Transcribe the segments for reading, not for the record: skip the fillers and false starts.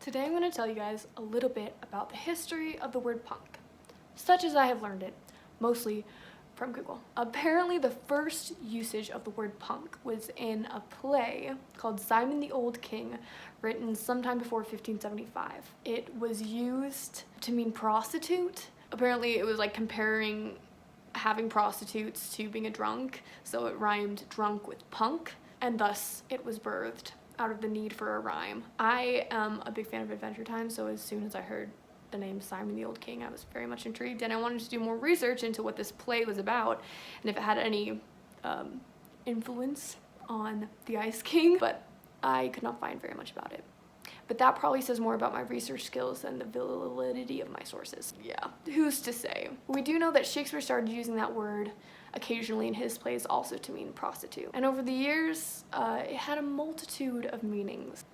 Today I'm going to tell you guys a little bit about the history of the word punk, such as I have learned it, mostly from Google. Apparently the first usage of the word punk was in a play called Simon the Old King, written sometime before 1575. It was used to mean prostitute. Apparently it was like comparing having prostitutes to being a drunk, so it rhymed drunk with punk, and thus it was birthed out of the need for a rhyme. I am a big fan of Adventure Time, so as soon as I heard the name Simon the Old King, I was very much intrigued, and I wanted to do more research into what this play was about and if it had any influence on the Ice King, but I could not find very much about it. But that probably says more about my research skills than the validity of my sources. Yeah, who's to say? We do know that Shakespeare started using that word occasionally in his plays also to mean prostitute. And over the years, it had a multitude of meanings.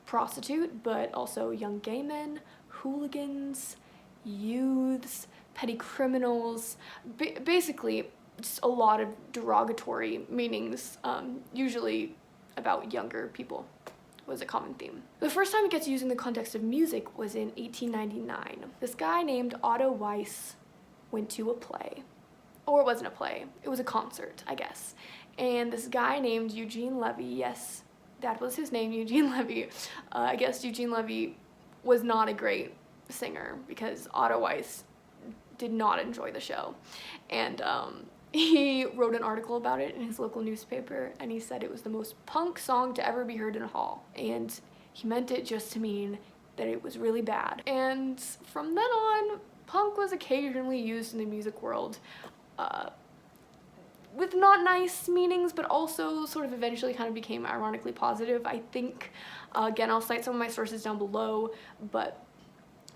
Prostitute, but also young gay men, hooligans, youths, petty criminals, basically just a lot of derogatory meanings, usually about younger people was a common theme. The first time it gets used in the context of music was in 1899. This guy named Otto Weiss went to a play. Or it wasn't a play, it was a concert, I guess. And this guy named Eugene Levy, yes, that was his name, Eugene Levy. I guess Eugene Levy was not a great singer because Otto Weiss did not enjoy the show. And he wrote an article about it in his local newspaper, and he said it was the most punk song to ever be heard in a hall. And he meant it just to mean that it was really bad. And from then on, punk was occasionally used in the music world with not nice meanings, but also sort of eventually kind of became ironically positive, I think. Again, I'll cite some of my sources down below, but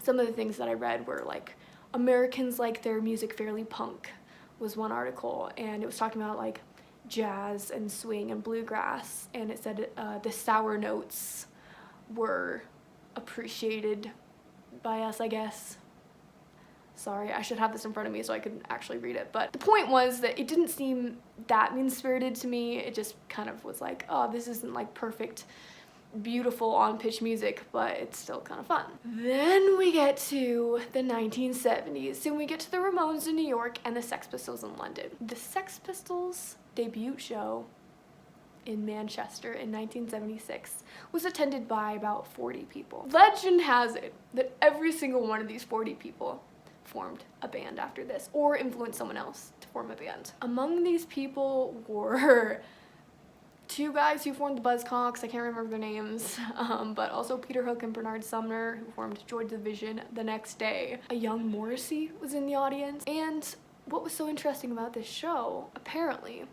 some of the things that I read were like, Americans like their music fairly punk was one article, and it was talking about like jazz and swing and bluegrass, and it said the sour notes were appreciated by us, I guess. Sorry, I should have this in front of me so I could actually read it. But the point was that it didn't seem that mean-spirited to me. It just kind of was like, oh, this isn't like perfect, beautiful on-pitch music, but it's still kind of fun. Then we get to the 1970s, and we get to the Ramones in New York and the Sex Pistols in London. The Sex Pistols' debut show in Manchester in 1976 was attended by about 40 people. Legend has it that every single one of these 40 people formed a band after this, or influenced someone else to form a band. Among these people were two guys who formed the Buzzcocks, I can't remember their names, but also Peter Hook and Bernard Sumner, who formed Joy Division the next day. A young Morrissey was in the audience, and what was so interesting about this show, apparently,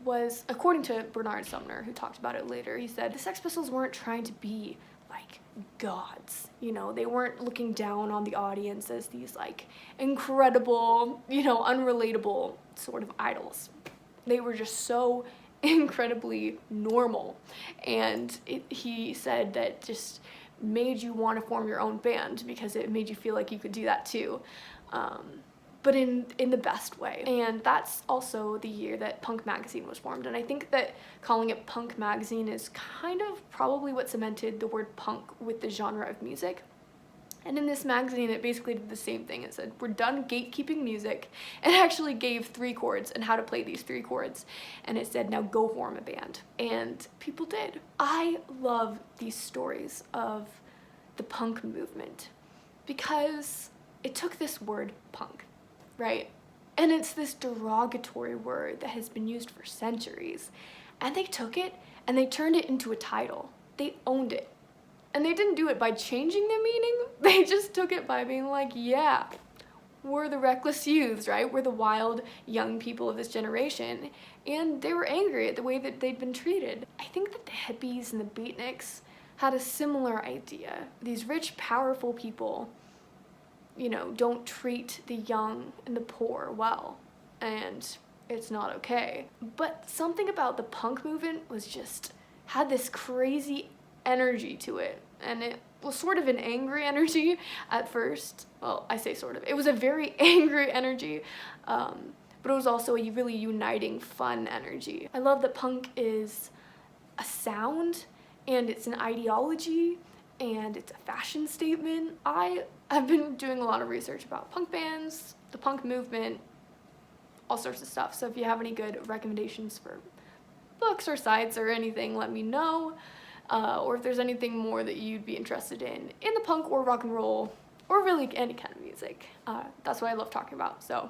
was, according to Bernard Sumner, who talked about it later, he said the Sex Pistols weren't trying to be like gods, you know, they weren't looking down on the audience as these like incredible, you know, unrelatable sort of idols. They were just so incredibly normal, and he said that just made you want to form your own band because it made you feel like you could do that too, but in the best way. And that's also the year that Punk Magazine was formed, and I think that calling it Punk Magazine is kind of probably what cemented the word punk with the genre of music. And in this magazine, it basically did the same thing. It said, we're done gatekeeping music, and actually gave 3 chords and how to play these 3 chords. And it said, now go form a band. And people did. I love these stories of the punk movement because it took this word punk, right? And it's this derogatory word that has been used for centuries. And they took it and they turned it into a title. They owned it. And they didn't do it by changing the meaning. They just took it by being like, yeah, we're the reckless youths, right? We're the wild young people of this generation. And they were angry at the way that they'd been treated. I think that the hippies and the beatniks had a similar idea. These rich, powerful people, you know, don't treat the young and the poor well, and it's not okay. But something about the punk movement was just, had this crazy energy to it, and it was sort of an angry energy at first. Well, I say sort of. It was a very angry energy, but it was also a really uniting, fun energy. I love that punk is a sound, and it's an ideology, and it's a fashion statement. I have been doing a lot of research about punk bands, the punk movement, all sorts of stuff. So if you have any good recommendations for books or sites or anything, let me know. Or if there's anything more that you'd be interested in the punk or rock and roll, or really any kind of music. That's what I love talking about. So